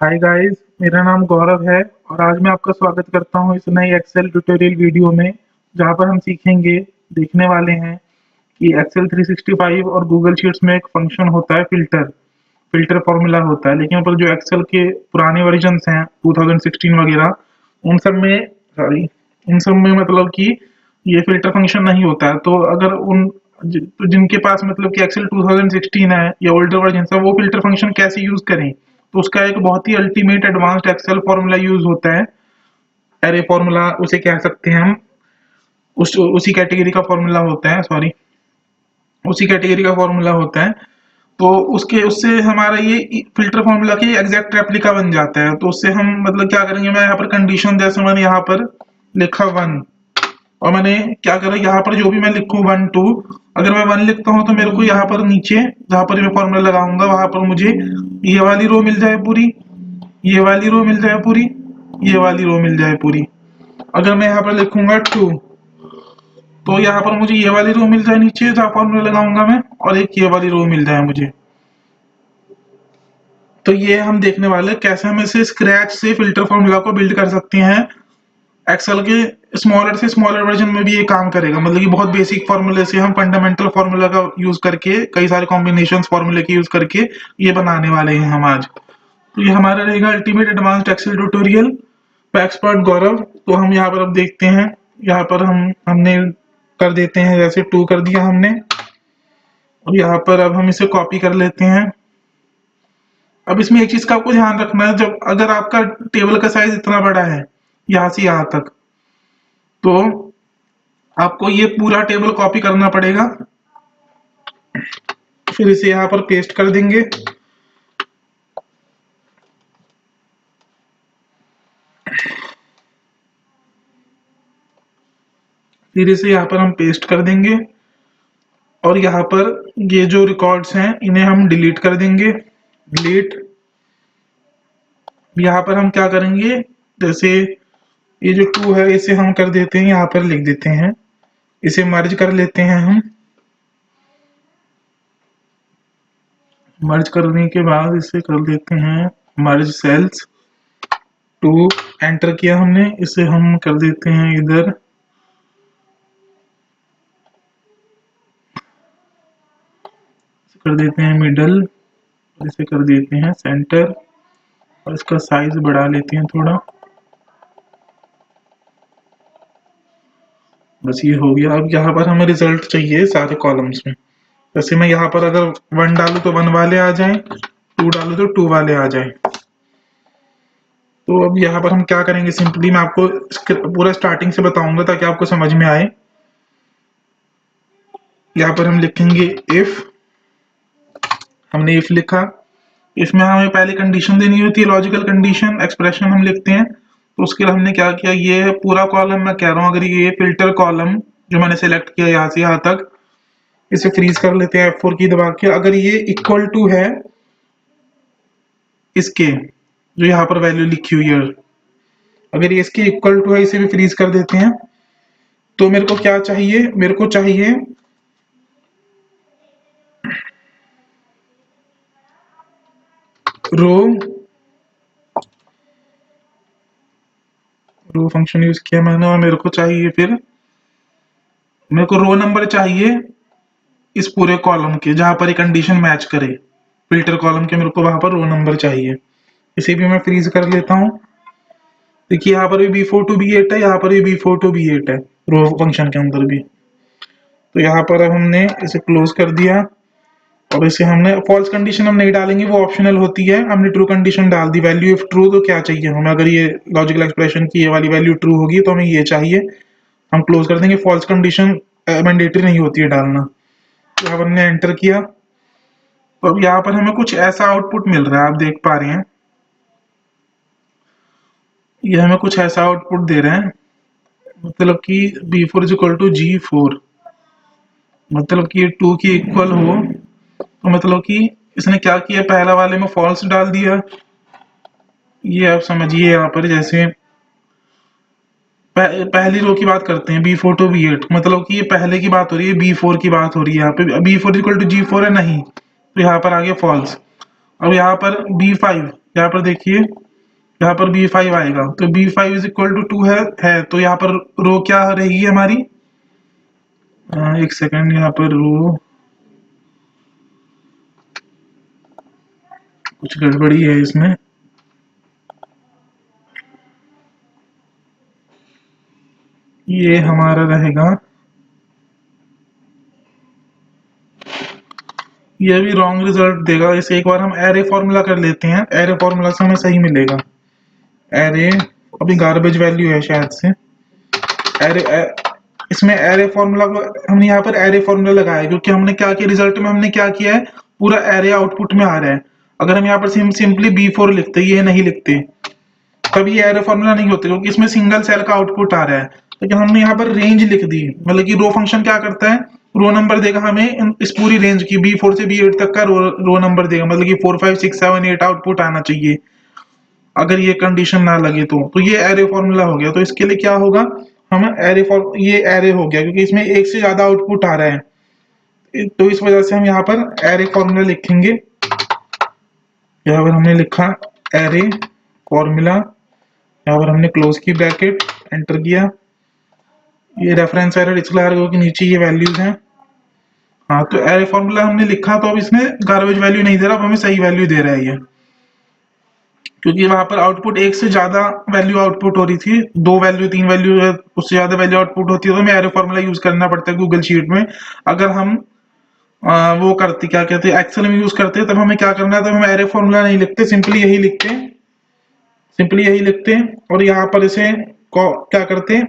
Hi guys, मेरा नाम गौरव है और आज मैं आपका स्वागत करता हूँ इस नई एक्सेल ट्यूटोरियल वीडियो में, जहाँ पर हम सीखेंगे, देखने वाले हैं कि एक्सेल 365 और गूगल शीट्स में एक फंक्शन होता है फिल्टर फॉर्मूला होता है। लेकिन पर जो एक्सेल के पुराने वर्जन्स हैं 2016 वगैरह, उन सब में सॉरी उन सब में मतलब कि ये फिल्टर फंक्शन नहीं होता है। तो अगर तो जिनके पास मतलब कि एक्सेल 2016 है या ओल्डर वर्जन है, वो फिल्टर फंक्शन कैसे यूज करें, तो उसका एक बहुत ही ultimate advanced Excel formula use होता है। एरे फॉर्मूला उसे कह सकते हैं हम। उसी कैटेगरी का फॉर्मूला होता है, सॉरी, उसी कैटेगरी का फॉर्मूला होता है। तो उसके उससे हमारा ये फिल्टर फॉर्मूला की एग्जैक्ट रेप्लिका बन जाता है। तो उससे हम मतलब क्या करेंगे, मैं यहाँ पर कंडीशन जैसे मैंने यहाँ पर लिखा 1, और मैंने क्या करा, यहाँ पर जो भी मैं लिखूं 1 2, अगर मैं 1 लिखता हूँ तो मेरे को यहाँ पर नीचे जहाँ पर मैं फॉर्मूला लगाऊंगा वहां पर मुझे ये वाली रो मिल जाए पूरी, ये वाली रो मिल जाए पूरी, ये वाली रो मिल जाए पूरी। अगर मैं यहाँ पर लिखूंगा 2, तो यहाँ पर मुझे ये वाली रो मिल जाए नीचे जहाँ फॉर्मूला लगाऊंगा मैं, और एक ये वाली रो मिल जाए मुझे। तो ये हम देखने वाले हैं कैसे हम इसे स्क्रैच से फिल्टर फॉर्मूला को बिल्ड कर सकते हैं। एक्सेल के स्मॉलर से स्मॉलर वर्जन में भी ये काम करेगा, मतलब कि बहुत बेसिक फॉर्मूले से हम फंडामेंटल फॉर्मूला का यूज करके, कई सारे कॉम्बिनेशन फॉर्मूले के यूज करके ये बनाने वाले हैं हम आज। तो ये हमारा रहेगा अल्टीमेट एडवांस्ड एक्सेल ट्यूटोरियल पे एक्सपर्ट गौरव। तो हम यहाँ पर अब देखते हैं, यहाँ पर हमने कर देते हैं, जैसे 2 कर दिया हमने, और यहाँ पर अब हम इसे कॉपी कर लेते हैं। अब इसमें एक चीज का आपको ध्यान रखना है, जब अगर आपका टेबल का साइज इतना बड़ा है यहाँ से यहाँ तक, तो आपको ये पूरा टेबल कॉपी करना पड़ेगा। फिर इसे यहाँ पर पेस्ट कर देंगे। फिर इसे यहाँ पर हम पेस्ट कर देंगे, और यहाँ पर ये जो रिकॉर्ड्स हैं इन्हें हम डिलीट कर देंगे। डिलीट। यहाँ पर हम क्या करेंगे, जैसे ये जो 2 है इसे हम कर देते हैं, यहाँ पर लिख देते हैं, इसे मर्ज कर लेते हैं हम। मर्ज करने के बाद इसे कर देते हैं मर्ज सेल्स। 2 एंटर किया हमने, इसे हम कर देते हैं इधर, कर देते हैं मिडल, और इसे कर देते हैं सेंटर, और इसका साइज बढ़ा लेते हैं थोड़ा। बस ये हो गया। अब यहाँ पर हमें रिजल्ट चाहिए सारे कॉलम्स में। जैसे मैं यहाँ पर अगर 1 डालू तो 1 वाले आ जाएं, 2 डालू तो 2 वाले आ जाएं। तो अब यहाँ पर हम क्या करेंगे, सिंपली मैं आपको पूरा स्टार्टिंग से बताऊंगा ताकि आपको समझ में आए। यहाँ पर हम लिखेंगे इफ। हमने इफ लिखा, इसमें हमें पहले कंडीशन देनी होती है, लॉजिकल कंडीशन एक्सप्रेशन हम लिखते हैं। तो उसके लिए हमने क्या किया, ये है पूरा कॉलम मैं कह रहा हूँ, अगर ये फिल्टर कॉलम जो मैंने सेलेक्ट किया यहाँ से यहाँ तक, इसे फ्रीज कर लेते हैं F4 की दबा के। अगर ये इक्वल टू है इसके, जो यहाँ पर वैल्यू लिखी हुई है, अगर ये इसके इक्वल टू है, इसे भी फ्रीज कर देते हैं। तो मेरे को क्या चाहिए, मेरे को चाहिए रो, रो फंक्शन यूज किया मैंने, और मेरे को चाहिए फिर, मेरे को रो नंबर चाहिए इस पूरे कॉलम के जहां पर ये कंडीशन मैच करे। फिल्टर कॉलम के मेरे को वहां पर रो नंबर चाहिए। इसे भी मैं फ्रीज कर लेता हूँ। देखिए यहाँ पर भी B4 to B8 है, यहाँ पर भी B4 to B8 है, रो फंक्शन के अंदर भी। तो यहाँ पर अब हमने इसे क्लोज कर दिया, और इसे हमने फॉल्स कंडीशन हम नहीं डालेंगे, वो ऑप्शनल होती है। हमने ट्रू कंडीशन डाल दी, वैल्यू इफ ट्रू, तो क्या चाहिए हमें, अगर ये लॉजिकल एक्सप्रेशन की ये वाली वैल्यू ट्रू होगी तो हमें ये चाहिए, हम क्लोज कर देंगे। फॉल्स कंडीशन मैंडेटरी नहीं होती है डालना। यहाँ पर हमने एंटर किया, तो अब यहाँ पर हमें कुछ ऐसा आउटपुट मिल रहा है, आप देख पा रहे हैं, ये हमें कुछ ऐसा आउटपुट दे रहे हैं, मतलब कि B4 is equal to G4, मतलब कि ये 2 की इक्वल हो। तो मतलब कि इसने क्या किया, पहला वाले में फॉल्स डाल दिया। ये आप समझिए, यहाँ पर जैसे पहली रो की बात करते हैं, B4 to B8, मतलब कि ये पहले की बात हो रही है, B4 की बात हो रही है। यहाँ पे B4 इक्वल टू G4 है नहीं, तो यहाँ पर आ गया फॉल्स। अब यहाँ पर B5, यहाँ पर देखिए, यहाँ पर B5 आएगा, तो B5 इज इक्वल टू 2 है तो यहाँ पर रो क्या रहेगी हमारी, एक सेकंड, यहाँ पर रो कुछ गड़बड़ी है इसमें। ये हमारा रहेगा, ये भी रॉन्ग रिजल्ट देगा। इसे एक बार हम एरे फॉर्मूला कर लेते हैं, एरे फॉर्मूला से हमें सही मिलेगा। एरे, अभी गार्बेज वैल्यू है शायद से, एरे इसमें एरे फॉर्मूला को हमने यहाँ पर एरे फॉर्मूला लगाया है, क्योंकि हमने क्या किया, रिजल्ट में हमने क्या किया है, पूरा एरे आउटपुट में आ रहा है। अगर हम यहाँ पर सिंपली B4 लिखते, ये नहीं लिखते, तब ये एरे फॉर्मूला नहीं होते, क्योंकि इसमें सिंगल सेल का आउटपुट आ रहा है। लेकिन हमने यहाँ पर रेंज लिख दी, मतलब कि रो फंक्शन क्या करता है, रो नंबर देगा हमें इस पूरी रेंज की, B4 से B8 तक का रो नंबर देगा, मतलब कि 4 5 6 7 8 आउटपुट आना चाहिए। अगर ये कंडीशन ना लगे तो ये एरे फॉर्मूला हो गया। तो इसके लिए क्या होगा, हम ये एरे हो गया, क्योंकि इसमें एक से ज्यादा आउटपुट आ रहा है, तो इस वजह से हम यहाँ पर एरे फॉर्मूला लिखेंगे। यहाँ पर हमने लिखा एरे फॉर्मूला, यहाँ पर हमने क्लोज की ब्रैकेट, एंटर किया। ये रेफरेंस एरर इसलिए आ रहा है कि नीचे ये वैल्यूज हैं। हाँ, तो एरे फॉर्मूला हमने लिखा, तो अब इसमें गार्बेज वैल्यू नहीं दे रहा, अब हमें सही वैल्यू दे रहा है ये, क्योंकि वहां पर आउटपुट एक से ज्यादा वैल्यू आउटपुट हो रही थी, 2 वैल्यू 3 वैल्यू उससे ज्यादा वैल्यू आउटपुट होती है, तो हमें एरे फॉर्मूला यूज करना पड़ता है गूगल शीट में। अगर हम वो करते, क्या कहते हैं, एक्सेल में यूज करते हैं, तब हमें क्या करना है, तब हम एरे फॉर्मूला नहीं लिखते, सिंपली यही लिखते हैं, सिंपली यही लिखते हैं। और यहाँ पर इसे क्या करते हैं,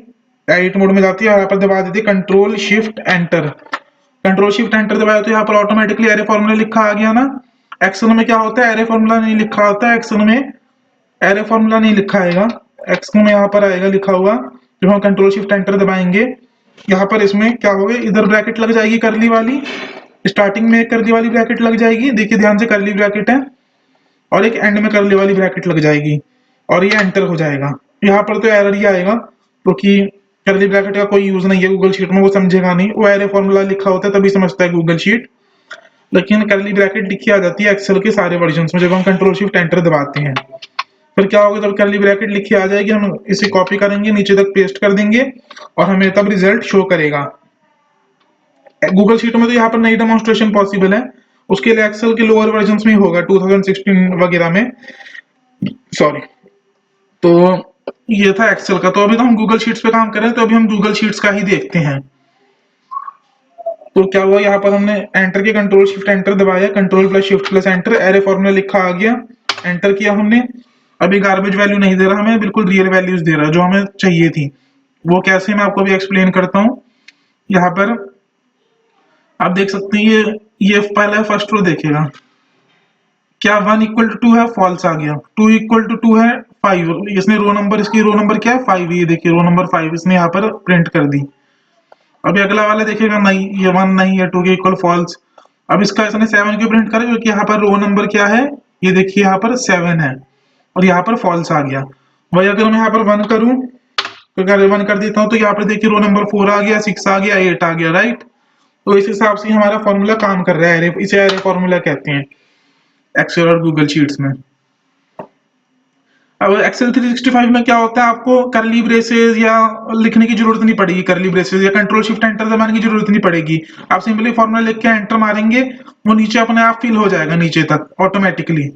एडिट मोड में जाती है, यहाँ पर दबा देते control shift enter, control shift enter दबाया तो यहाँ पर ऑटोमेटिकली एरे फॉर्मूला लिखा आ गया ना। एक्सेल में क्या होता है, एरे फॉर्मूला नहीं लिखा होता है, एक्सेल में एरे फॉर्मूला नहीं लिखा आएगा, एक्सेल में यहाँ पर आएगा लिखा हुआ। जब हम कंट्रोल शिफ्ट एंटर दबाएंगे, यहाँ पर इसमें क्या होगा, इधर ब्रैकेट लग जाएगी करली वाली, स्टार्टिंग में एक करली वाली ब्रैकेट लग जाएगी, देखिए ध्यान से, करली ब्रैकेट है, और एक एंड में करली वाली ब्रैकेट लग जाएगी, और ये एंटर हो जाएगा। यहाँ पर तो एरर ही आएगा, क्योंकि करली ब्रैकेट का कोई यूज नहीं है गूगल शीट में, वो समझेगा नहीं, वो एरे फॉर्मूला लिखा होता है तभी समझता है गूगल शीट। लेकिन करली ब्रैकेट लिखी आ जाती है एक्सेल के सारे वर्जन में जब हम कंट्रोल शिफ्ट एंटर दबाते हैं। फिर क्या होगा, जब करली ब्रैकेट लिखी आ जाएगी, हम इसे कॉपी करेंगे, नीचे तक पेस्ट कर देंगे, और हमें तब रिजल्ट शो करेगा। गूगल शीट में तो यहाँ पर नई डेमोन्स्ट्रेशन पॉसिबल है, उसके लिए एक्सेल के लोअर वर्जन में होगा, 2016 वगैरह में, सॉरी। तो ये था एक्सेल का। तो अभी तो हम गूगल शीट्स पे काम कर रहे हैं, तो अभी हम गूगल शीट्स का ही देखते हैं। तो क्या हुआ, यहाँ पर हमने एंटर किया, कंट्रोल शिफ्ट एंटर दबाया, control plus shift plus enter, array formula लिखा आ गया, एंटर किया हमने। अभी गार्बेज वैल्यू नहीं दे रहा हमें, बिल्कुल रियल वैल्यूज दे रहा है जो हमें चाहिए थी। वो कैसे, मैं आपको भी एक्सप्लेन करता हूँ। यहाँ पर आप देख सकते हैं, ये पहले फर्स्ट रो देखेगा, क्या 1 इक्वल टू 2 है, फॉल्स आ गया। 2 इक्वल टू 2 है, 5, इसने रो नंबर, इसकी रो नंबर क्या है, 5, ये देखिए रो नंबर 5 इसने यहाँ पर प्रिंट कर दी। अभी अगला वाला देखेगा, नहीं ये 1 नहीं है, 2 के इक्वल, फॉल्स। अब इसका इसने 7 क्यों प्रिंट करा, क्योंकि यहाँ पर रो नंबर क्या है, ये देखिए यहाँ पर 7 है, और यहाँ पर फॉल्स आ गया। वही अगर मैं यहाँ पर 1 करूं, तो अगर 1 कर देता हूँ, तो यहाँ पर देखिए रो नंबर 4 आ गया, 6 आ गया, 8 आ गया, राइट। तो इस हिसाब से हमारा फॉर्मूला काम कर रहा है, इसे एरे फॉर्मूला कहते हैं एक्सेल और गूगल शीट्स में। अब एक्सेल 365 में क्या होता है, आपको करली ब्रेसेस या लिखने की जरूरत नहीं पड़ेगी, करली ब्रेसेस या कंट्रोल शिफ्ट एंटर दबाने की जरूरत नहीं पड़ेगी। आप सिंपली फॉर्मूला लिख के एंटर मारेंगे, वो नीचे अपने आप फिल हो जाएगा, नीचे तक ऑटोमेटिकली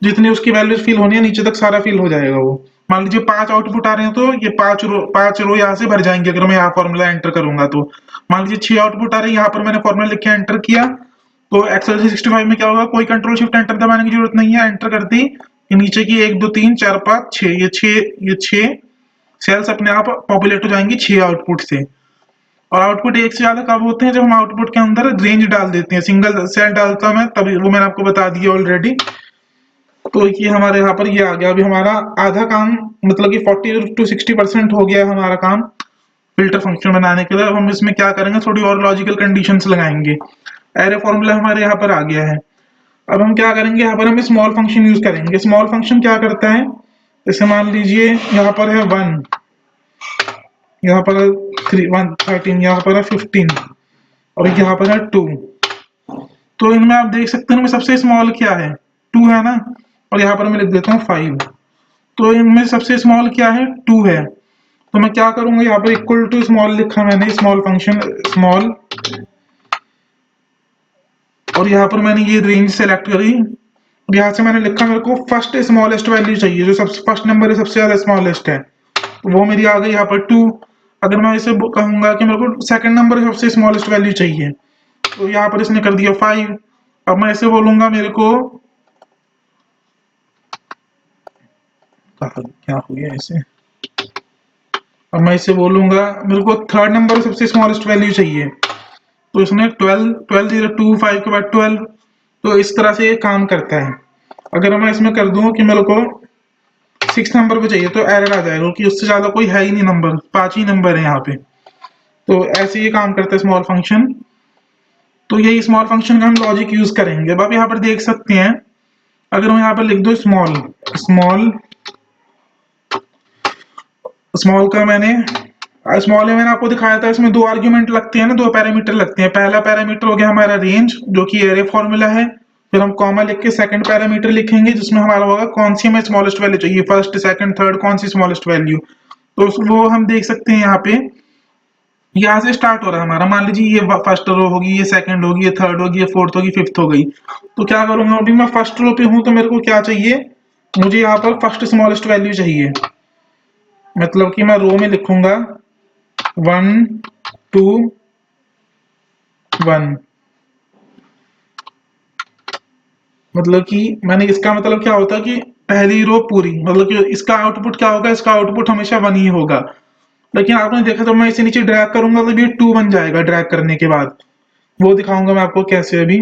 जितनी उसकी वैल्यूज फिल होनी है नीचे तक सारा फिल हो जाएगा वो। मान लीजिए 5 आउटपुट आ रहे हैं, तो ये 5 रो यहाँ से भर जाएंगे अगर मैं यहाँ फॉर्मूला एंटर करूंगा। तो मान लीजिए 6 आउटपुट आ रहे हैं, यहाँ पर मैंने फॉर्मूला लिख के एंटर किया, तो एक्सेल 365 में क्या होगा, कोई कंट्रोल शिफ्ट एंटर दबाने की जरूरत नहीं है, एंटर करते ही नीचे की 1 2 3 4 5 6, ये 6 सेल्स अपने आप पॉपुलेट हो जाएंगी 6 आउटपुट से। और आउटपुट एक से ज्यादा कब होते हैं, जब हम आउटपुट के अंदर रेंज डाल देते हैं, सिंगल सेल डालता हूं मैं तभी, वो मैंने आपको बता दिया ऑलरेडी। तो ये हमारे यहाँ पर ये आ गया। अभी हमारा आधा काम, मतलब कि 40 to 60% हो गया है हमारा काम फिल्टर फंक्शन बनाने के लिए। अब हम इसमें क्या करेंगे, थोड़ी और लॉजिकल कंडीशंस लगाएंगे। एरे फॉर्मूला हमारे यहाँ पर आ गया है। अब हम क्या करेंगे, यहाँ पर हम स्मॉल फंक्शन यूज करेंगे। स्मॉल फंक्शन क्या करता है, जैसे मान लीजिए यहाँ पर है 1, यहाँ पर 13, यहाँ पर है 15, और यहाँ पर है 2। तो इनमें आप देख सकते हैं, इनमें सबसे स्मॉल क्या है, 2 है ना। और यहाँ पर मैं लिख देता हूँ 5। तो इनमें सबसे स्मॉल क्या है, 2 है। तो मैं क्या करूंगा, यहाँ पर इक्वल टू स्मॉल लिखा मैंने, स्मॉल फंक्शन स्मॉल, और यहाँ पर मैंने ये रेंज सेलेक्ट करी और यहाँ से मैंने लिखा मेरे को फर्स्ट स्मॉलेस्ट वैल्यू चाहिए, जो सबसे फर्स्ट नंबर है सबसे ज्यादा स्मॉलेस्ट है, तो वो मेरी आ गई यहाँ पर 2। अगर मैं इसे कहूंगा कि मेरे को सेकंड नंबर सबसे स्मॉलेस्ट वैल्यू चाहिए, तो यहाँ पर इसने कर दिया 5। अब मैं इसे बोलूंगा मेरे को क्या हो गया इसे, अब मैं इसे बोलूंगा मेरे को थर्ड नंबर सबसे स्मॉलेस्ट वैल्यू चाहिए, तो इसने 12, 12 0 2 5 के बाद 12। तो इस तरह से ये काम करता है। अगर मैं इसमें कर दूं कि मेरे को 6 नंबर पे चाहिए, तो एरर आ जाएगा कि उससे ज्यादा कोई है ही नहीं नंबर, 5 ही नंबर है यहाँ पे। तो ऐसे ये काम करता है स्मॉल फंक्शन। तो यही स्मॉल फंक्शन का हम लॉजिक यूज करेंगे। अब आप यहाँ पर देख सकते हैं, अगर मैं यहाँ पर लिख दूं स्मॉल, स्मॉल स्मॉल का मैंने स्मॉल में मैंने आपको दिखाया था, इसमें 2 आर्ग्यूमेंट लगते हैं ना, 2 पैरामीटर लगते हैं। पहला पैरामीटर हो गया हमारा रेंज, जो कि एरे फॉर्मूला है। फिर हम कॉमा लिख के सेकंड पैरामीटर लिखेंगे, जिसमें हमारा होगा कौन सी हमें स्मॉलेस्ट वैल्यू चाहिए, फर्स्ट सेकंड थर्ड कौन सी स्मॉलेस्ट वैल्यू। तो वो हम देख सकते हैं यहाँ पे, यहाँ से स्टार्ट हो रहा है हमारा। मान लीजिए ये फर्स्ट रो होगी, ये सेकंड होगी, ये थर्ड होगी, ये फोर्थ होगी, फिफ्थ हो गई। तो क्या करूंगा, अभी मैं फर्स्ट रो पे हूं, तो मेरे को क्या चाहिए, मुझे यहाँ पर फर्स्ट स्मॉलेस्ट वैल्यू चाहिए। मतलब कि मैं रो में लिखूंगा 1 2 1। मतलब कि मैंने, इसका मतलब क्या होता है कि पहली रो पूरी, मतलब कि इसका आउटपुट क्या होगा, इसका आउटपुट हमेशा 1 ही होगा। लेकिन आपने देखा, तो मैं इसे नीचे ड्रैग करूंगा तो ये 2 बन जाएगा ड्रैग करने के बाद। वो दिखाऊंगा मैं आपको कैसे। अभी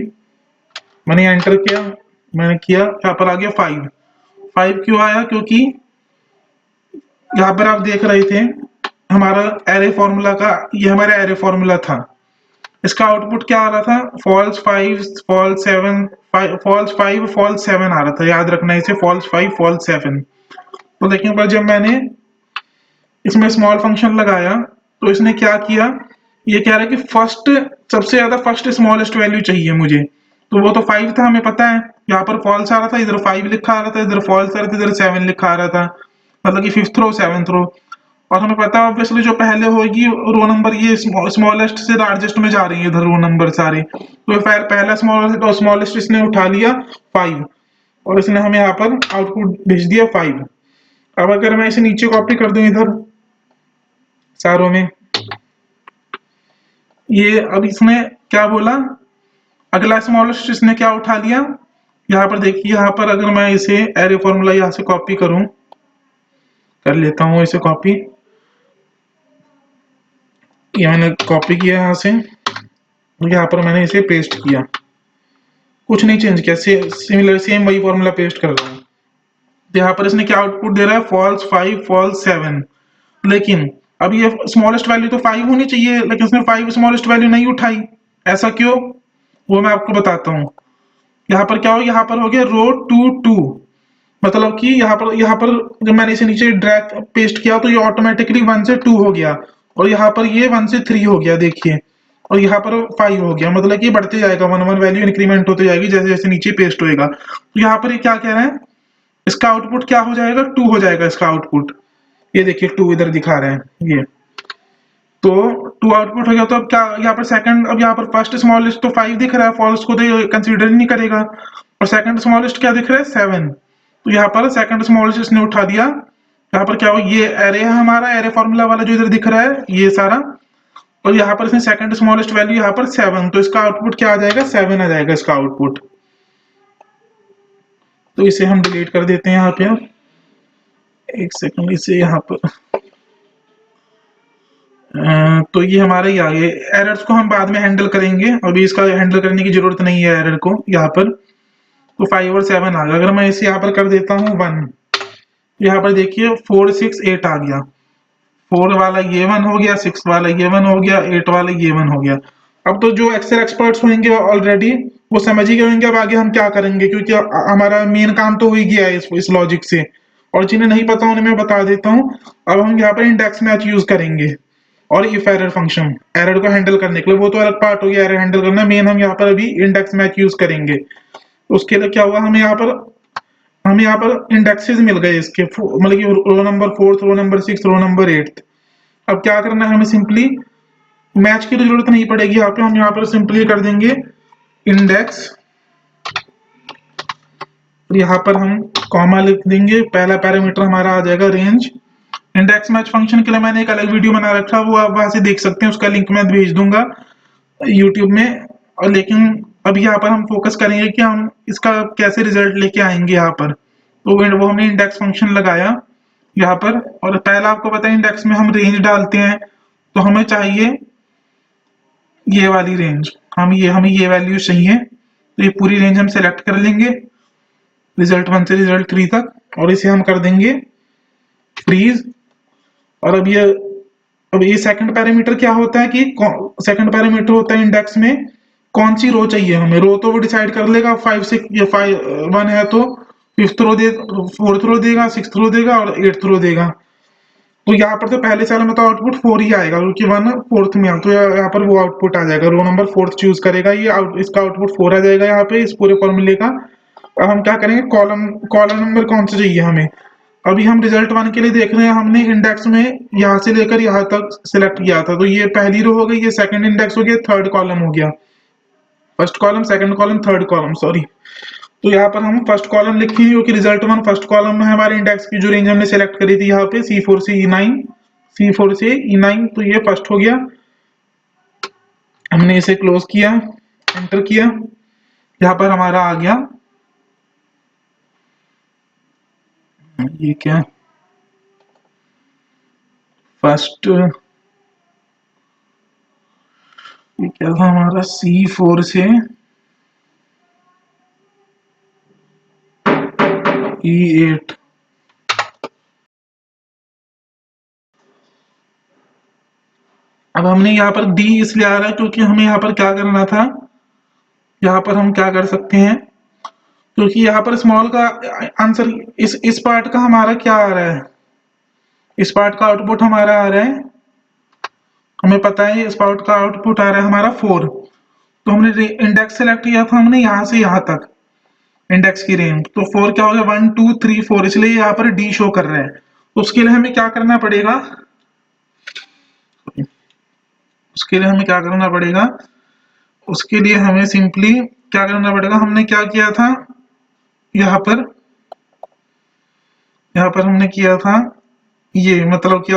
मैंने एंटर किया, मैंने किया, यहाँ पर आ गया 5। 5 क्यों आया, क्योंकि यहाँ पर आप देख रहे थे हमारा एरे फॉर्मूला का, ये हमारा एरे फॉर्मूला था। इसका आउटपुट क्या आ रहा था, फॉल्स 5 फॉल्स 7, फॉल्स 5 फॉल्स 7 आ रहा था। याद रखना इसे, फॉल्स 5 फॉल्स 7। तो लेकिन पर जब मैंने इसमें स्मॉल फंक्शन लगाया, तो इसने क्या किया, ये कह रहा है कि फर्स्ट, सबसे ज्यादा फर्स्ट स्मॉलेस्ट वैल्यू चाहिए मुझे। तो वो तो 5 था, हमें पता है। यहाँ पर फॉल्स आ रहा था, इधर 5 लिखा आ रहा था, इधर फॉल्स आ रहा था, इधर 7 लिखा आ रहा था। मतलब कि फिफ्थ रो सेवंथ रो। और हमें पता है ऑब्वियसली जो पहले होगी रो नंबर, ये स्मॉलेस्ट से लार्जेस्ट में जा रही है इधर रो नंबर सारे। तो पहला स्मॉलेस्ट इसने उठा लिया 5, और इसने हमें यहाँ पर आउटपुट भेज दिया 5। अब अगर मैं इसे नीचे कॉपी कर दूं इधर सारों में, ये अब इसने क्या बोला, अगला स्मॉलेस्ट इसने क्या उठा लिया। यहाँ पर देखिए, यहाँ पर अगर मैं इसे एरे फॉर्मूला यहाँ से कॉपी करूं, कर लेता हूं इसे कॉपी। ये मैंने कॉपी किया यहाँ से, यहाँ पर मैंने इसे पेस्ट किया, कुछ नहीं चेंज किया, सिमिलर सेम वही फॉर्मूला पेस्ट कर रहा हूँ। तो यहाँ पर इसने क्या आउटपुट दे रहा है, फॉल्स 5 फॉल्स 7। लेकिन अब ये स्मॉलेस्ट वैल्यू तो 5 होनी चाहिए, लेकिन उसने 5 स्मॉलेस्ट वैल्यू नहीं उठाई। ऐसा क्यों, वो मैं आपको बताता हूँ। यहाँ पर क्या हो, यहाँ पर हो गया रो 2 2। मतलब कि यहाँ पर जब मैंने इसे नीचे ड्रैग पेस्ट किया, तो ये ऑटोमेटिकली 1 से 2 हो गया, और यहाँ पर ये 1 से 3 हो गया, देखिए। और यहाँ पर 5 हो गया, मतलब कि ये बढ़ते जाएगा, 1 1 वैल्यू इंक्रीमेंट होती जाएगी जैसे जैसे नीचे पेस्ट होएगा। तो यहाँ पर ये क्या कह रहे हैं, इसका आउटपुट क्या हो जाएगा, 2 हो जाएगा इसका आउटपुट। ये देखिए 2 इधर दिखा रहे हैं ये। तो 2 आउटपुट हो गया। तो अब क्या यहाँ पर सेकंड, अब यहाँ पर फर्स्ट स्मॉलेस्ट तो 5 दिख रहा है, फॉल्स को तो कंसीडर ही नहीं करेगा। और सेकंड स्मॉलेस्ट क्या दिख रहा है, 7। तो यहाँ पर सेकंड स्मॉलेस्ट इसने उठा दिया। यहाँ पर क्या हो, ये एरे है हमारा, एरे फॉर्मूला वाला जो इधर दिख रहा है ये सारा। और यहाँ पर इसने सेकंड स्मॉलेस्ट वैल्यू यहाँ पर 7, तो इसका आउटपुट क्या आ जाएगा, 7 आ जाएगा इसका आउटपुट। तो इसे हम डिलीट कर देते हैं यहाँ पे। एक सेकंड, इसे यहाँ पर तो ये हमारा ही आ गया। एरर्स को हम बाद में हैंडल करेंगे, अभी इसका हैंडल करने की जरूरत नहीं है एरर को यहाँ पर। तो 5 और 7 आ गया। अगर मैं इसे यहाँ पर कर देता हूँ 1, यहाँ पर देखिए 4 6 8 आ गया। 4 वाला ये 1 हो गया, 6 वाला ये 1 हो गया, 8 वाला ये 1 हो गया। अब तो जो एक्सेल एक्सपर्ट्स होंगे ऑलरेडी, वो समझ ही गए होंगे अब आगे हम क्या करेंगे, क्योंकि हमारा मेन काम तो हो ही गया है इस लॉजिक से। और जिन्हें नहीं पता उन्हें मैं बता देता हूँ। अब हम यहाँ पर इंडेक्स मैच यूज करेंगे, और इफ एरर फंक्शन, एरर को हैंडल करने के लिए। वो तो अलग पार्ट हो गया एरर हैंडल करना, मेन हम यहाँ पर अभी इंडेक्स मैच यूज करेंगे। उसके लिए क्या हुआ, हमें यहाँ पर हमें यहाँ पर इंडेक्सेस मिल गए इसके, मतलब कि row number 4, row number 6, row number 8। अब क्या करना है हमें, सिंपली मैच की तो जरूरत नहीं पड़ेगी यहाँ पे, हम यहाँ पर सिंपली कर देंगे इंडेक्स, और यहाँ पर हम कॉमा लिख देंगे, पहला पैरामीटर हमारा आ जाएगा रेंज। इंडेक्स मैच फंक्शन के लिए मैंने एक अलग वीडियो बना रखा है, वो आप वहां से देख सकते हैं, उसका लिंक मैं भेज दूंगा यूट्यूब में। और लेकिन अब यहाँ पर हम फोकस करेंगे कि हम इसका कैसे रिजल्ट लेके आएंगे यहाँ पर। तो वो हमने इंडेक्स फंक्शन लगाया यहाँ पर, और पहला आपको पता है इंडेक्स में हम रेंज डालते हैं, तो हमें चाहिए ये वाली रेंज, हमें ये वैल्यू चाहिए। तो ये पूरी रेंज हम सेलेक्ट कर लेंगे रिजल्ट 1 से रिजल्ट 3 तक, और इसे हम कर देंगे फ्रीज। और अब ये सेकंड पैरामीटर क्या होता है कि सेकंड पैरामीटर होता है इंडेक्स में कौन सी रो चाहिए हमें। रो तो वो डिसाइड कर लेगा, 5 6 या 5 1 है तो 5th रो दे, 4th रो देगा, 6th रो देगा और 8th रो देगा। तो यहाँ पर तो पहले सेल में तो आउटपुट 4 ही आएगा, क्योंकि 1 4th में है, तो यहाँ पर वो आउटपुट आ जाएगा, रो नंबर 4th चूज करेगा, ये इसका आउटपुट 4 आ जाएगा यहाँ पे इस पूरे फॉर्मूले का। अब हम क्या करेंगे, कॉलम कॉलम नंबर कौन सा चाहिए हमें। अभी हम रिजल्ट 1 के लिए देख रहे हैं, हमने इंडेक्स में यहाँ से लेकर यहाँ तक सिलेक्ट किया था, तो ये पहली रो हो गई, ये सेकंड इंडेक्स हो गया, थर्ड कॉलम हो गया, first column, second column, third column, sorry. तो यहाँ पर हम फर्स्ट कॉलम लिखेंगे, क्योंकि रिजल्ट 1 फर्स्ट कॉलम में हमारे इंडेक्स की जो रेंज हमने सेलेक्ट करी थी यहाँ पे C4 से E9, C4 से E9, तो ये फर्स्ट हो गया। हमने इसे क्लोज किया, एंटर किया, यहाँ पर हमारा आ गया ये क्या, फर्स्ट, ये क्या था हमारा C4 से E8। अब हमने यहाँ पर D इसलिए आ रहा है क्योंकि हमें यहाँ पर क्या करना था, यहाँ पर हम क्या कर सकते हैं, क्योंकि यहाँ पर स्मॉल का आंसर, इस पार्ट का हमारा क्या आ रहा है, इस पार्ट का आउटपुट हमारा आ रहा है, हमें पता है इस पार्ट का आउटपुट आ रहा है हमारा 4। तो हमने इंडेक्स सेलेक्ट किया था हमने यहाँ से यहाँ तक इंडेक्स की रेंज, तो 4 क्या हो गया, 1 2 3 4, इसलिए यहाँ पर D शो कर रहा है। तो उसके लिए हमें क्या करना पड़ेगा, उसके लिए हमें क्या करना पड़ेगा, उसके लिए हमें सिंपली क्या करना पड़ेगा, हमने क्या किया था यहाँ पर, यहाँ पर हमने किया था ये, मतलब कि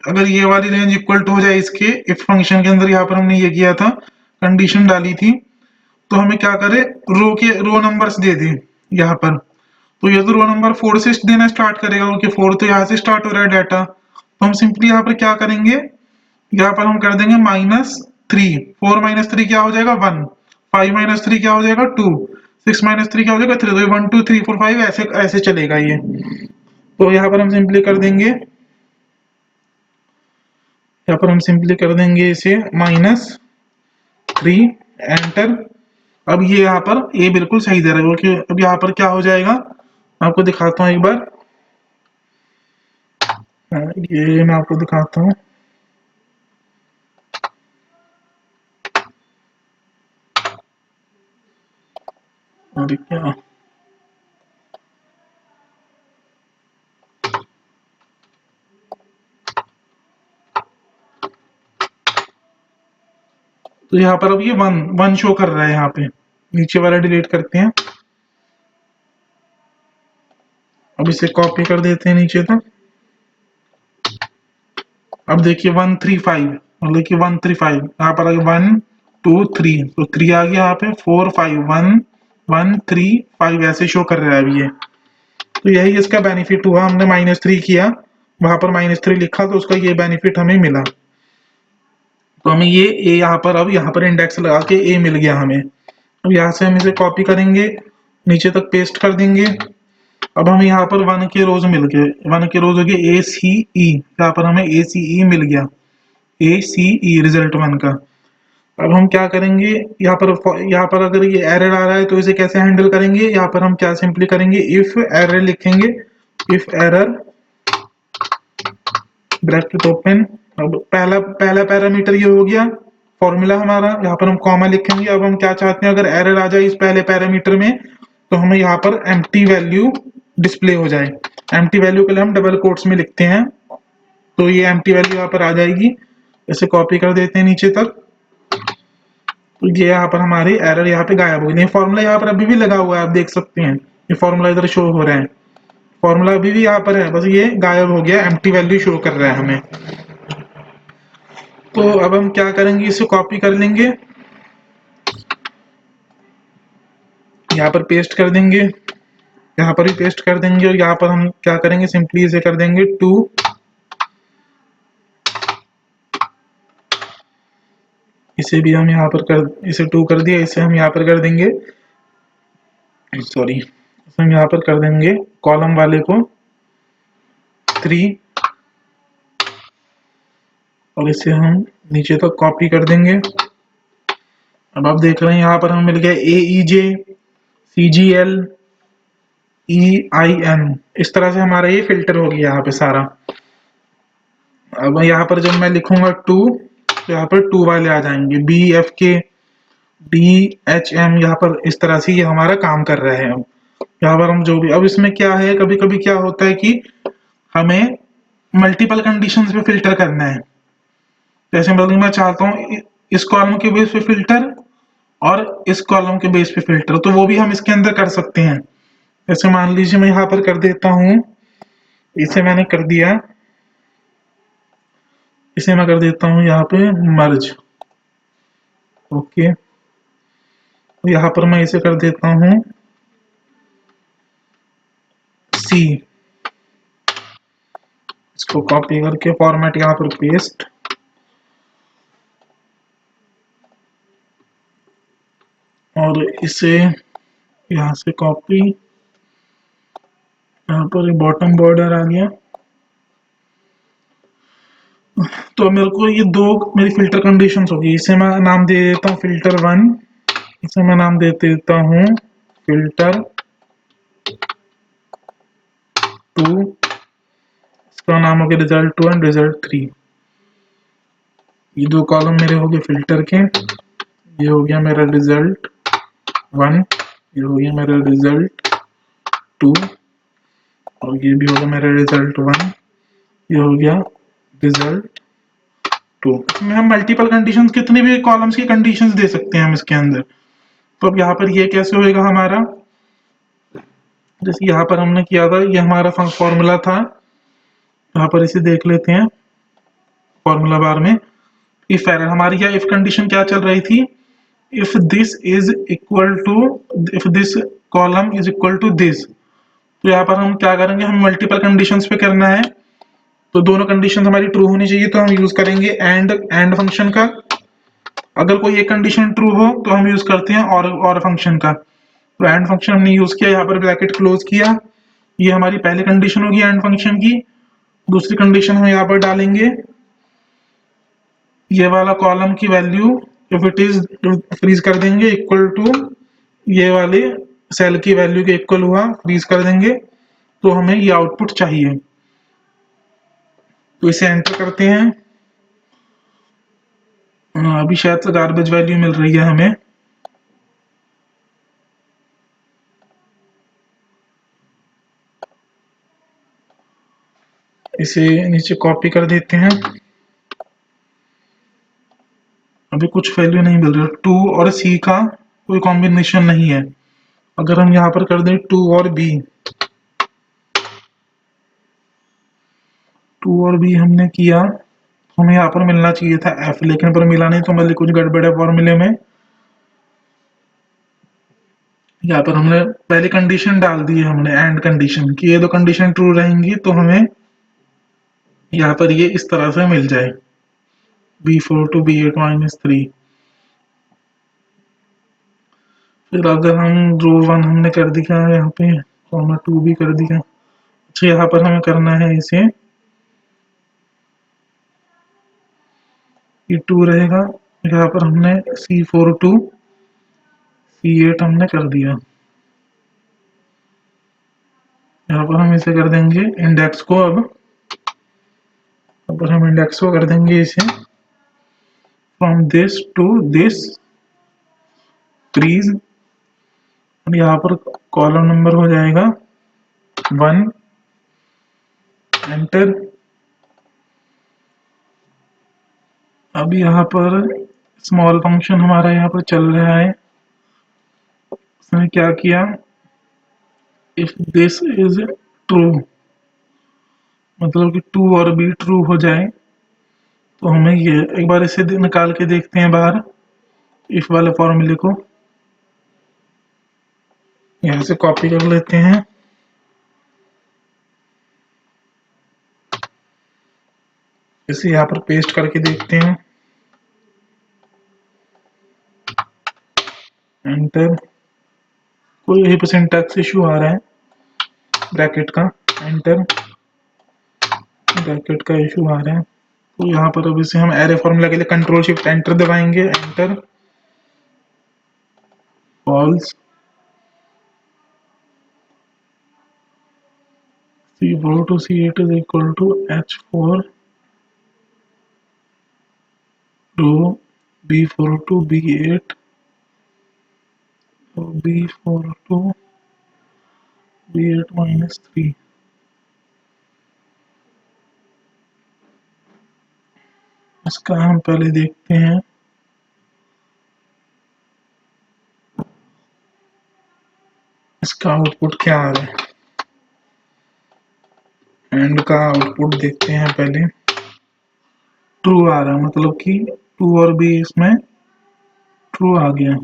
अगर ये वाली रेंज इक्वल टू हो जाए इसके, इफ फंक्शन के अंदर यहाँ पर हमने ये किया था, कंडीशन डाली थी, तो हमें क्या करे, रो नंबर्स दे दे यहाँ पर। तो ये तो रो नंबर 4 से देना स्टार्ट करेगा, क्योंकि 4 तो यहाँ से स्टार्ट हो रहा है डाटा। तो हम सिंपली यहाँ पर क्या करेंगे, यहाँ पर हम कर देंगे -3, 4 -3 क्या हो जाएगा 1, 5 -3 क्या हो जाएगा 2, 6 -3 क्या हो जाएगा 3, तो 1 2 3 4 5 ऐसे ऐसे चलेगा ये। तो यहाँ पर हम सिंपली कर देंगे, यहाँ पर हम सिंपली कर देंगे इसे -3, एंटर। अब ये यहाँ पर ए बिल्कुल सही दे रहा है, क्योंकि अब यहाँ पर क्या हो जाएगा, आपको दिखाता हूँ एक बार, ये मैं आपको दिखाता हूँ। और क्या, तो यहाँ पर अब ये 1 शो कर रहा है, यहाँ पे नीचे वाला डिलीट करते हैं। अब इसे कॉपी कर देते हैं नीचे तक। अब देखिए 135, मतलब कि 135 यहाँ पर 1 2 3, तो 3 आ गया यहाँ पे, 4 5 1 1 3 5 ऐसे शो कर रहा है अभी ये। तो यही इसका बेनिफिट हुआ, हमने -3 किया, वहां पर -3 लिखा, तो उसका ये बेनिफिट हमें मिला। तो हमें ये ए यहाँ पर, अब यहाँ पर इंडेक्स लगा के ए मिल गया हमें। अब यहाँ से हम इसे कॉपी करेंगे, नीचे तक पेस्ट कर देंगे। अब हमें यहाँ पर 1 के रोज मिल गए, 1 के रोज हो गए ACE, यहाँ पर हमें ACE मिल गया, ACE रिजल्ट 1 का। अब हम क्या करेंगे, यहाँ पर अगर ये एरर आ रहा है तो इसे कैसे हैंडल करेंगे, यहाँ पर हम क्या सिंपली करेंगे, इफ एरर लिखेंगे, इफ एरर ब्रैकेट ओपन। अब पहला पैरामीटर ये हो गया फॉर्मूला हमारा, यहाँ पर हम कॉमा लिखेंगे। अब हम क्या चाहते हैं, अगर एरर आ जाए इस पहले पैरामीटर में, तो हमें यहाँ पर एम्प्टी वैल्यू डिस्प्ले हो जाए। एम्प्टी वैल्यू के लिए हम डबल कोट्स में लिखते हैं, तो ये एम्प्टी वैल्यू यहाँ पर आ जाएगी। इसे कॉपी कर देते हैं नीचे तक, तो ये यहाँ पर हमारी एरर यहाँ पे गायब हो गई। फॉर्मूला यहाँ पर अभी भी लगा हुआ है, आप देख सकते हैं ये फॉर्मूला इधर शो हो रहा है, फॉर्मूला अभी भी यहाँ पर है, बस ये गायब हो गया, एम्प्टी वैल्यू शो कर रहा है हमें। तो अब हम क्या करेंगे, इसे कॉपी कर लेंगे, यहाँ पर पेस्ट कर देंगे, यहाँ पर भी पेस्ट कर देंगे, और यहाँ पर हम क्या करेंगे, सिंपली इसे कर देंगे 2, इसे भी हम यहाँ पर इसे 2 कर दिया, इसे हम यहाँ पर कर देंगे, सॉरी, इसे हम यहाँ पर कर देंगे कॉलम वाले को 3, और इसे हम नीचे तक कॉपी कर देंगे। अब आप देख रहे हैं यहाँ पर हमें मिल गया AEJ CGL EIN, इस तरह से हमारा ये फिल्टर हो गया यहाँ पे सारा। अब यहाँ पर जब मैं लिखूंगा 2, तो यहाँ पर 2 वाले आ जाएंगे, BFK DHM, यहाँ पर इस तरह से ये हमारा काम कर रहा है। अब यहाँ पर हम जो भी, अब इसमें क्या है, कभी कभी क्या होता है कि हमें मल्टीपल कंडीशंस पे फिल्टर करना है। जैसे मैं चाहता हूँ इस कॉलम के बेस पे फिल्टर और इस कॉलम के बेस पे फिल्टर, तो वो भी हम इसके अंदर कर सकते हैं। जैसे मान लीजिए मैं यहाँ पर कर देता हूँ, इसे मैंने कर दिया, इसे मैं कर देता हूँ यहाँ पे मर्ज, ओके, तो यहाँ पर मैं इसे कर देता हूँ C, इसको कॉपी करके फॉर्मेट यहाँ पर पेस्ट, और इसे यहाँ से कॉपी, यहाँ पर बॉटम बॉर्डर आ गया। तो मेरे को ये दो मेरी फिल्टर कंडीशंस होगी, इसे मैं नाम दे देता हूँ फिल्टर 1, इसे मैं नाम दे देता हूँ फिल्टर 2, इसका नाम हो गया रिजल्ट 2 एंड रिजल्ट 3। ये दो कॉलम मेरे हो गए फिल्टर के, ये हो गया मेरा रिजल्ट 1, ये हो गया मेरा रिजल्ट 2, और ये भी होगा मेरा रिजल्ट 1, ये हो गया रिजल्ट 2। इसमें हम मल्टीपल कंडीशंस, कितने भी कॉलम्स की कंडीशंस दे सकते हैं हम इसके अंदर। तो अब यहाँ पर ये कैसे होएगा हमारा, जैसे यहाँ पर हमने किया था, ये हमारा फॉर्मूला था, यहाँ पर इसे देख लेते हैं फॉर्मूला बार में। इफ एरर हमारी क्या, इफ कंडीशन क्या चल रही थी, if this is equal to, if this column is equal to this. तो यहाँ पर हम क्या करेंगे, हम मल्टीपल कंडीशंस पे करना है, तो दोनों कंडीशन हमारी ट्रू होनी चाहिए, तो हम यूज करेंगे एंड फंक्शन का। अगर कोई एक कंडीशन ट्रू हो तो हम यूज करते हैं और फंक्शन का। तो एंड फंक्शन हमने यूज किया, यहाँ पर ब्रैकेट क्लोज किया, ये हमारी पहली कंडीशन होगी एंड फंक्शन की। दूसरी कंडीशन हम यहाँ पर डालेंगे, ये वाला कॉलम की value if it is, freeze कर देंगे इक्वल टू ये वाले सेल की वैल्यू के इक्वल हुआ, फ्रीज कर देंगे, तो हमें ये आउटपुट चाहिए। तो इसे एंटर करते हैं, अभी शायद से गार्बेज वैल्यू मिल रही है हमें, इसे नीचे कॉपी कर देते हैं, अभी कुछ वैल्यू नहीं मिल रहा, 2 और C का कोई कॉम्बिनेशन नहीं है। अगर हम यहाँ पर कर दें 2 और B, 2 और B हमने किया, हमें यहाँ पर मिलना चाहिए था F, लेकिन पर मिला नहीं, तो मतलब कुछ गड़बड़ है फॉर्मूले में। यहाँ पर हमने पहली कंडीशन डाल दी है, हमने एंड कंडीशन की, ये दो कंडीशन ट्रू रहेंगी तो हमें यहाँ पर ये इस तरह से मिल जाए, B4 to B8 minus 3। फिर अगर हम रो 1 हमने कर दिया यहाँ पे, कॉमा 2 भी कर दिया। अच्छा, यहाँ पर हमें करना है इसे, ये 2 रहेगा, यहाँ पर हमने C4 to C8 हमने कर दिया। यहाँ पर हम इसे कर देंगे इंडेक्स को, अब हम इंडेक्स को कर देंगे इसे from this to this, freeze, और यहाँ पर कॉलम नंबर हो जाएगा 1, एंटर। अब यहाँ पर स्मॉल फंक्शन हमारा यहाँ पर चल रहा है। उसने क्या किया, इफ दिस इज ट्रू, मतलब कि टू और बी ट्रू हो जाए तो हमें ये एक बार इसे निकाल के देखते हैं बाहर, इफ वाले फॉर्मूले को यहाँ से कॉपी कर लेते हैं। इसे यहाँ पर पेस्ट करके देखते हैं, एंटर। कोई यहीं पर सिंटैक्स इशू आ रहा है ब्रैकेट का, एंटर। ब्रैकेट का इशू आ रहा है तो यहाँ पर अब इसे हम एरे फॉर्मूला के लिए कंट्रोल शिफ्ट एंटर दबाएंगे, enter. False. C4 to C8 is equal to H4 to B4 to B8 तो B4 to B8 -3। इसका हम पहले देखते हैं, इसका आउटपुट क्या आ रहा है। एंड का आउटपुट देखते हैं पहले, ट्रू आ रहा है, मतलब कि 2 और बी इसमें ट्रू आ गया,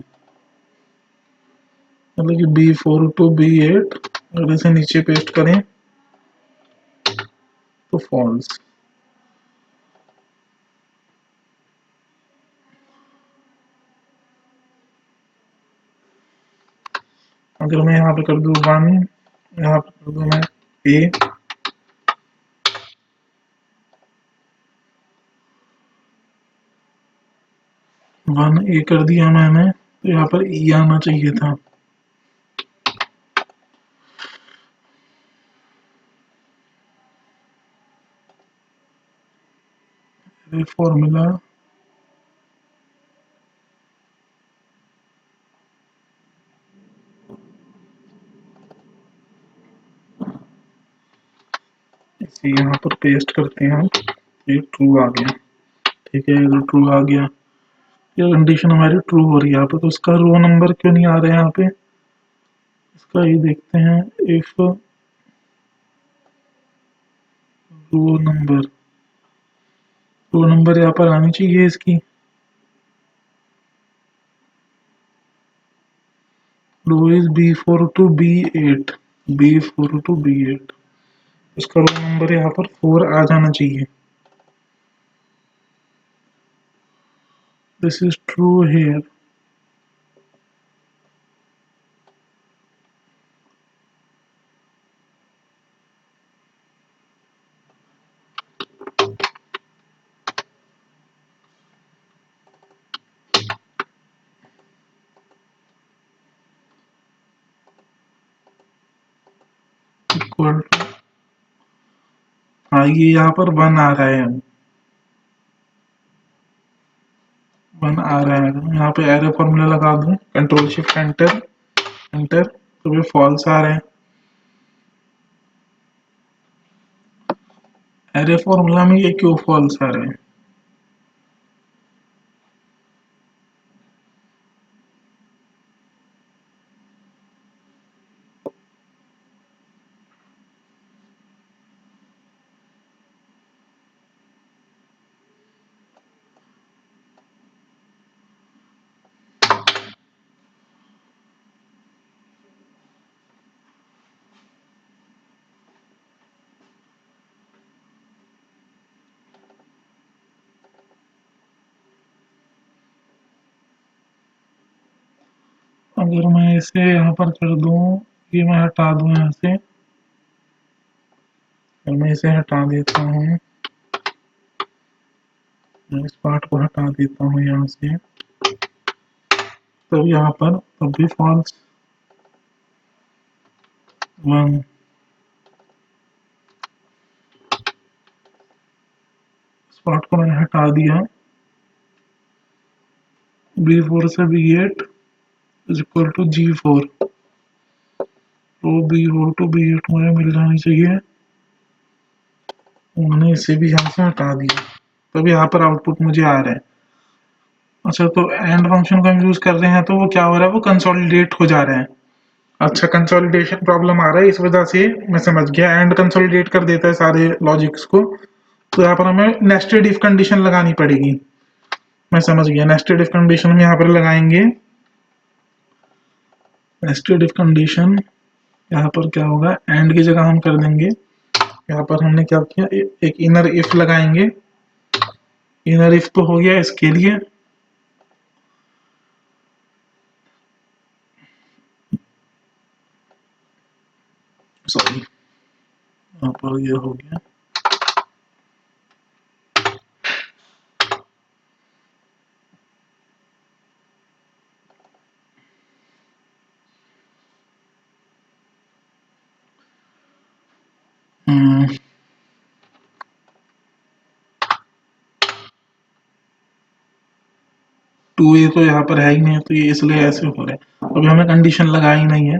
मतलब कि B4 to B8। अगर इसे नीचे पेस्ट करें तो फॉल्स। अगर मैं यहाँ पे कर दूँ 1, यहाँ पे कर दूँ मैं A, 1A कर दिया मैंने, तो यहाँ पर E आना चाहिए था। फॉर्मूला इसे यहाँ पर पेस्ट करते हैं हम, ये ट्रू आ गया। ठीक है, अगर ट्रू आ गया, ये कंडीशन हमारी ट्रू हो रही है यहाँ पे, तो इसका रो नंबर क्यों नहीं आ रहा है यहाँ पे, इसका ये देखते हैं। इफ रो नंबर यहाँ पर आनी चाहिए इसकी, रो is B4 to B8, B4 to B8, इसका रो नंबर यहाँ पर 4 आ जाना चाहिए। This is true here. Equal to, हाँ ये यहाँ पर 1 आ रहा है, 1 आ रहा है। यहाँ पे एरे फॉर्मूला लगा दूं, कंट्रोल शिफ्ट एंटर, एंटर, तो ये फॉल्स आ रहा है। एरे फॉर्मूला में ये क्यों फॉल्स आ रहा है। अगर मैं इसे यहाँ पर कर दूं, ये मैं हटा दूं यहाँ से, और मैं इसे हटा देता हूँ, मैं इस पार्ट को हटा देता हूँ यहाँ से, तब यहाँ पर तब भी फॉल्स 1। इस पार्ट को मैंने हटा दिया, B4 से B8 is equal to G4। Row two B eight मुझे मिल जानी चाहिए, मैंने इसे भी यहाँ से हटा दिया, तब यहाँ पर आउटपुट मुझे आ रहा है। अच्छा, तो एंड फंक्शन को हम यूज कर रहे हैं तो वो क्या हो रहा है, वो कंसोलिडेट हो जा रहा है। अच्छा, कंसोलिडेशन प्रॉब्लम आ रहा है, इस वजह से मैं समझ गया, एंड कंसोलिडेट कर देता है सारे लॉजिक्स को, तो यहाँ पर हमें नेस्टेड इफ कंडीशन लगानी पड़ेगी। मैं समझ गया, नेस्टेड इफ कंडीशन हम यहाँ पर लगाएंगे। नेस्टेड इफ कंडीशन यहाँ पर क्या होगा, एंड की जगह हम कर देंगे, यहाँ पर हमने क्या किया, एक इनर इफ लगाएंगे। इनर इफ तो हो गया इसके लिए, सॉरी, यहाँ पर ये हो गया। टू ए तो यहाँ पर है ही नहीं, तो ये इसलिए ऐसे हो रहा है। अभी हमें कंडीशन लगाई नहीं है,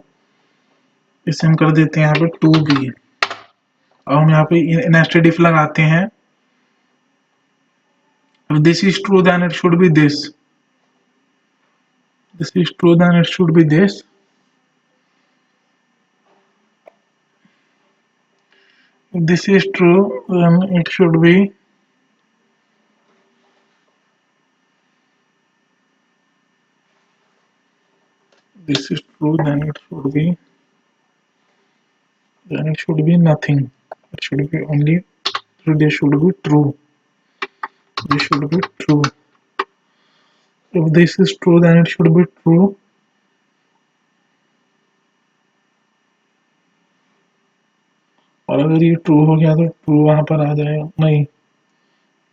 इसे हम कर देते हैं यहाँ पे टू बी। अब हम यहाँ पे नेस्टेड इफ लगाते हैं, if this is true then it should be this, this is true then it should be this, if this is true then it should be this is true then it should be, then it should be nothing, it should be only, this should be true, this should be true, if this is true then it should be true, और अगर ये true हो गया तो true वहां पर आ जाएगा, नहीं,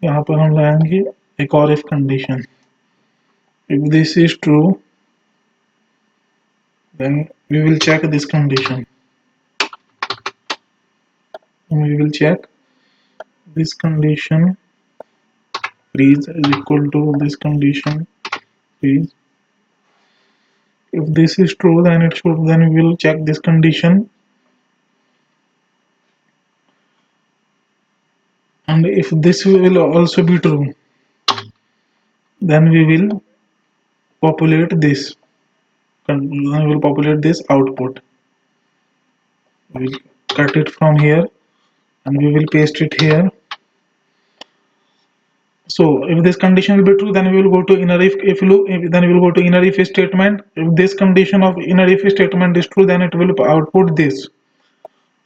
यहाँ पर हम लगाएंगे एक और if condition, if this is true then we will check this condition, we will check this condition freeze is equal to this condition freeze, if this is true then it should, then we will check this condition, and if this will also be true then we will populate this, we will populate this output, we will cut it from here and we will paste it here. So if this condition will be true then we will go to inner if loop, then we will go to inner if statement, if this condition of inner if statement is true then it will output this,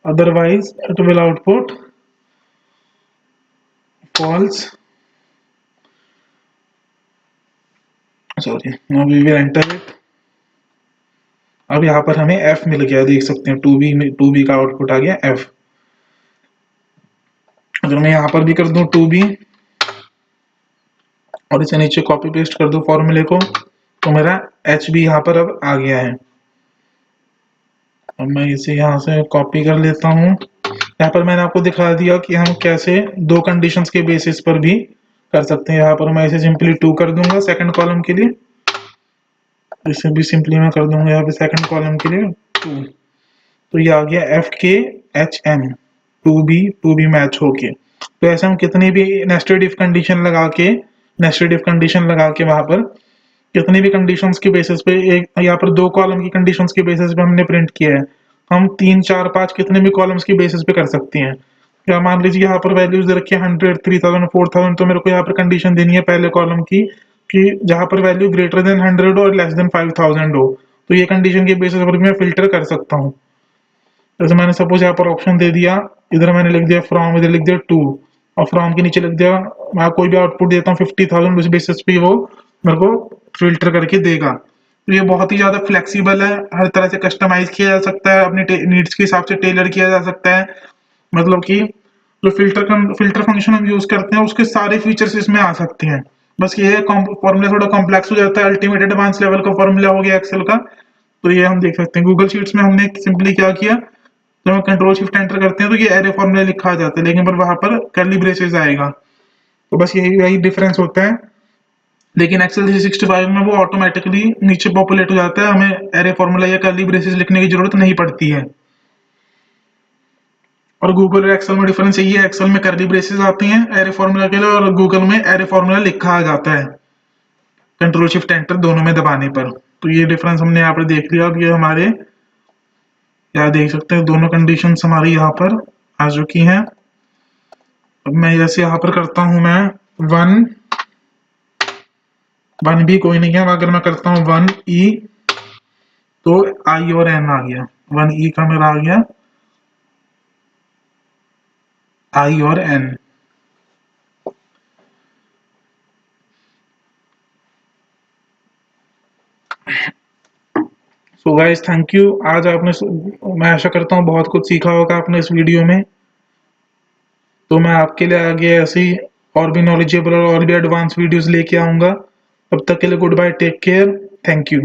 otherwise it will output false, sorry, now we will enter it। अब यहाँ पर हमें f मिल गया, देख सकते हैं 2b का output आ गया f। अगर मैं यहाँ पर भी कर दूं 2b और इसे नीचे कॉपी पेस्ट कर दूं फॉर्मूले को, तो मेरा h भी यहाँ पर अब आ गया है। अब मैं इसे यहाँ से कॉपी कर लेता हूँ। यहाँ पर मैंने आपको दिखा दिया कि हम कैसे दो कंडीशंस के बेसिस पर भी कर सकते हैं। यहाँ पर मैं इसे सिंपली 2 कर दूंगा सेकंड कॉलम के लिए, इसे भी सिंपली मैं कर दूंगा यहाँ पे सेकंड कॉलम के लिए 2, तो ये आ गया एफ के एच एम 2b मैच होके। तो ऐसे हम कितनी भी नेस्टेड इफ कंडीशन लगा के वहां पर कितनी भी कंडीशंस के बेसिस पे, एक यहाँ पर 2 कॉलम की कंडीशंस के बेसिस पे हमने प्रिंट किया है, हम 3 4 5 कितने भी कॉलम्स के बेसिस पे कर सकते हैं। या मान लीजिए यहाँ पर वैल्यूज दे रखी है 100 3000 4000, तो मेरे को यहाँ पर कंडीशन देनी है पहले कॉलम की कि जहां पर वैल्यू ग्रेटर देन 100 और लेस देन 5000 हो, तो ये कंडीशन के बेसिस पर मैं फिल्टर कर सकता हूँ। जैसे मैंने सपोज यहाँ पर ऑप्शन दे दिया, इधर मैंने लिख दिया फ्रॉम, इधर लिख दिया 2 और फ्रॉम के नीचे लिख दिया मैं कोई भी आउटपुट देता हूँ 50,000, उस बेसिस पे वो मेरे को फिल्टर करके देगा। तो ये बहुत ही ज्यादा फ्लेक्सिबल है, हर तरह से कस्टमाइज किया जा सकता है, अपने नीड्स के हिसाब से टेलर किया जा सकता है। मतलब कि जो फिल्टर फंक्शन हम यूज करते हैं उसके सारे फीचर्स इसमें आ सकते हैं। बस ये फॉर्मूला थोड़ा कॉम्प्लेक्स हो जाता है, अल्टीमेट एडवांस लेवल का फॉर्मूला हो गया एक्सेल का। तो ये हम देख सकते हैं गूगल शीट्स में हमने सिंपली क्या किया, जब हम कंट्रोल शिफ्ट एंटर करते हैं तो ये एरे फॉर्मूला लिखा आ जाता है, लेकिन पर वहां पर कर्ली ब्रेसेस आएगा। तो बस यही डिफरेंस होता है लेकिन एक्सेल 365 में वो ऑटोमेटिकली नीचे पॉपुलेट हो जाता है, हमें एरे फॉर्मूला या कर्ली ब्रेसेस लिखने की जरूरत नहीं पड़ती है। और गूगल और एक्सेल में डिफरेंस यही है, एक्सेल में कर्ली ब्रेसेस आती हैं एरे फॉर्मूला के लिए और गूगल में एरे फॉर्मूला लिखा आ जाता है कंट्रोल शिफ्ट एंटर दोनों में दबाने पर। तो ये डिफरेंस हमने यहाँ पर देख लिया। अब ये हमारे यहाँ देख सकते हैं दोनों कंडीशंस हमारी यहाँ पर आ चुकी हैं। अब मैं जैसे यहाँ पर करता हूँ मैं वन भी कोई नहीं है, अगर मैं करता हूँ 1E तो आई और एन आ गया, 1E का मेरा आ गया आई और N. So guys thank you. आज आपने, मैं आशा करता हूँ बहुत कुछ सीखा होगा आपने इस वीडियो में। तो मैं आपके लिए आगे ऐसी और भी नॉलेजेबल और भी एडवांस वीडियोस लेके आऊंगा। तब तक के लिए good bye, take care, thank you.